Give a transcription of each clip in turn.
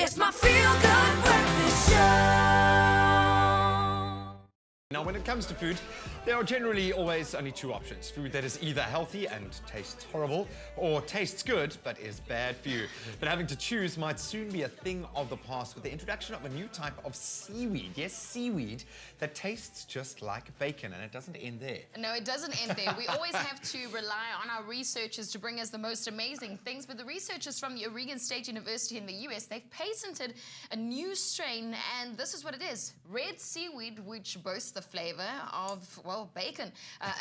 It's my feel-good breakfast show. Now, when it comes to food, there are generally always only two options. Food that is either healthy and tastes horrible, or tastes good but is bad for you. But having to choose might soon be a thing of the past with the introduction of a new type of seaweed. Yes, seaweed that tastes just like bacon, and it doesn't end there. No, it doesn't end there. We always have to rely on our researchers to bring us the most amazing things, but the researchers from the Oregon State University in the US, they've patented a new strain, and this is what it is. Red seaweed, which boasts the flavor of, well, bacon.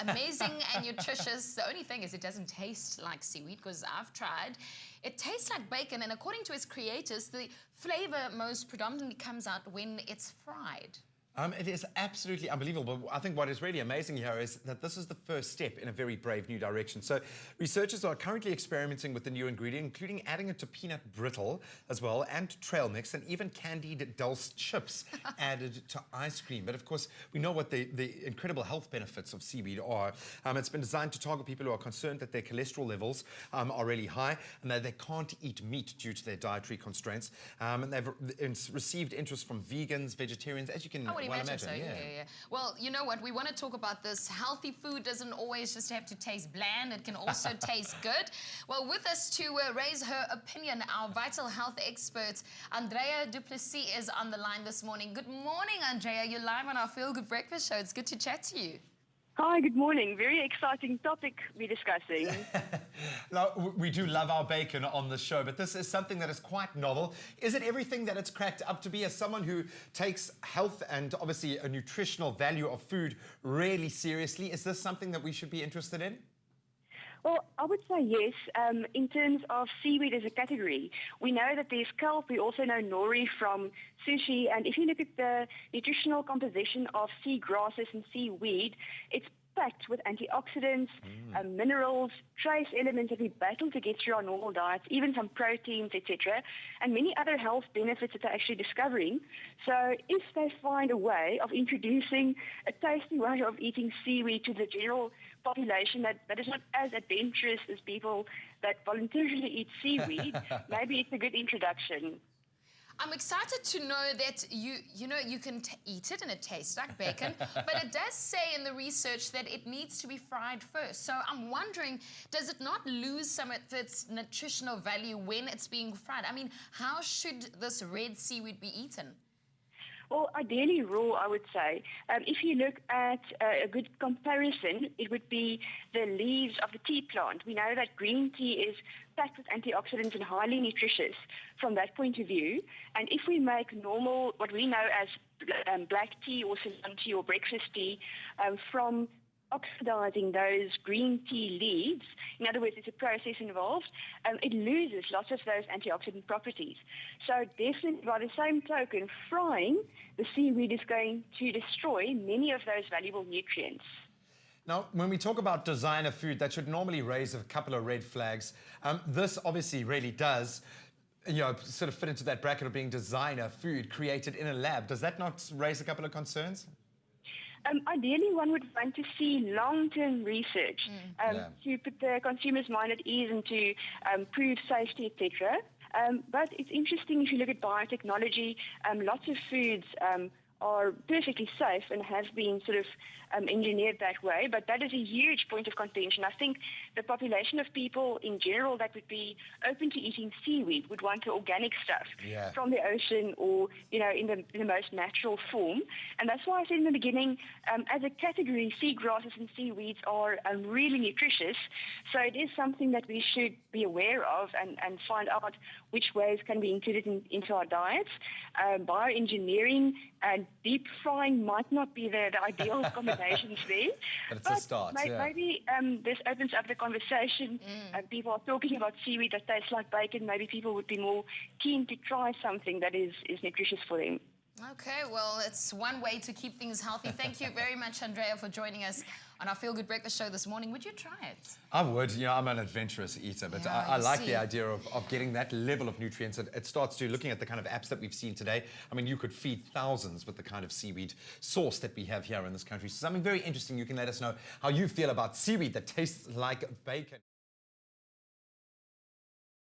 Amazing and nutritious. The only thing is it doesn't taste like seaweed, because I've tried. It tastes like bacon, and according to its creators, the flavor most predominantly comes out when it's fried. It is absolutely unbelievable. I think what is really amazing here is that this is the first step in a very brave new direction. So researchers are currently experimenting with the new ingredient, including adding it to peanut brittle as well, and trail mix, and even candied dulse chips added to ice cream. But of course, we know what the incredible health benefits of seaweed are. It's been designed to target people who are concerned that their cholesterol levels are really high and that they can't eat meat due to their dietary constraints. And they've received interest from vegans, vegetarians, as you can Imagine so, yeah. Well, you know what? We want to talk about this. Healthy food doesn't always just have to taste bland. It can also taste good. Well, with us to raise her opinion, our vital health expert, Andrea du Plessis, is on the line this morning. Good morning, Andrea. You're live on our Feel Good Breakfast Show. It's good to chat to you. Hi, good morning. Very exciting topic we're discussing. Now, we do love our bacon on the show, but this is something that is quite novel. Is it everything that it's cracked up to be? As someone who takes health and obviously a nutritional value of food really seriously, is this something that we should be interested in? Well, I would say yes. In terms of seaweed as a category, we know that there's kelp. We also know nori from sushi. And if you look at the nutritional composition of sea grasses and seaweed, it's packed with antioxidants, minerals, trace elements that we battle to get through our normal diets, even some proteins, etc., and many other health benefits that they're actually discovering. So if they find a way of introducing a tasty way of eating seaweed to the general population that is not as adventurous as people that voluntarily eat seaweed, maybe it's a good introduction. I'm excited to know that you can eat it and it tastes like bacon, but it does say in the research that it needs to be fried first. So I'm wondering, does it not lose some of its nutritional value when it's being fried? I mean, how should this red seaweed be eaten? Well, ideally raw, I would say. If you look at a good comparison, it would be the leaves of the tea plant. We know that green tea is packed with antioxidants and highly nutritious from that point of view. And if we make normal, what we know as black tea or Ceylon tea or breakfast tea from oxidizing those green tea leaves, in other words, it's a process involved, it loses lots of those antioxidant properties. So definitely, by the same token, frying the seaweed is going to destroy many of those valuable nutrients. Now, when we talk about designer food, that should normally raise a couple of red flags. This obviously really does, sort of fit into that bracket of being designer food created in a lab. Does that not raise a couple of concerns? Ideally, one would want to see long-term research to put the consumer's mind at ease and to prove safety, etc. But it's interesting if you look at biotechnology, lots of foods are perfectly safe and have been sort of engineered that way, but that is a huge point of contention. I think the population of people in general that would be open to eating seaweed would want the organic stuff from the ocean or, in the most natural form. And that's why I said in the beginning, as a category, seagrasses and seaweeds are really nutritious. So it is something that we should be aware of and find out which ways can be included into our diets. Bioengineering and deep frying might not be the ideal combinations there. But it's a start, maybe this opens up the conversation. People are talking about seaweed that tastes like bacon. Maybe people would be more keen to try something that is nutritious for them. Okay, well, it's one way to keep things healthy. Thank you very much, Andrea, for joining us on our Feel Good Breakfast Show this morning. Would you try it? I would. I'm an adventurous eater, but I like the idea of getting that level of nutrients. It starts to, looking at the kind of apps that we've seen today, I mean, you could feed thousands with the kind of seaweed sauce that we have here in this country. So something very interesting. You can let us know how you feel about seaweed that tastes like bacon.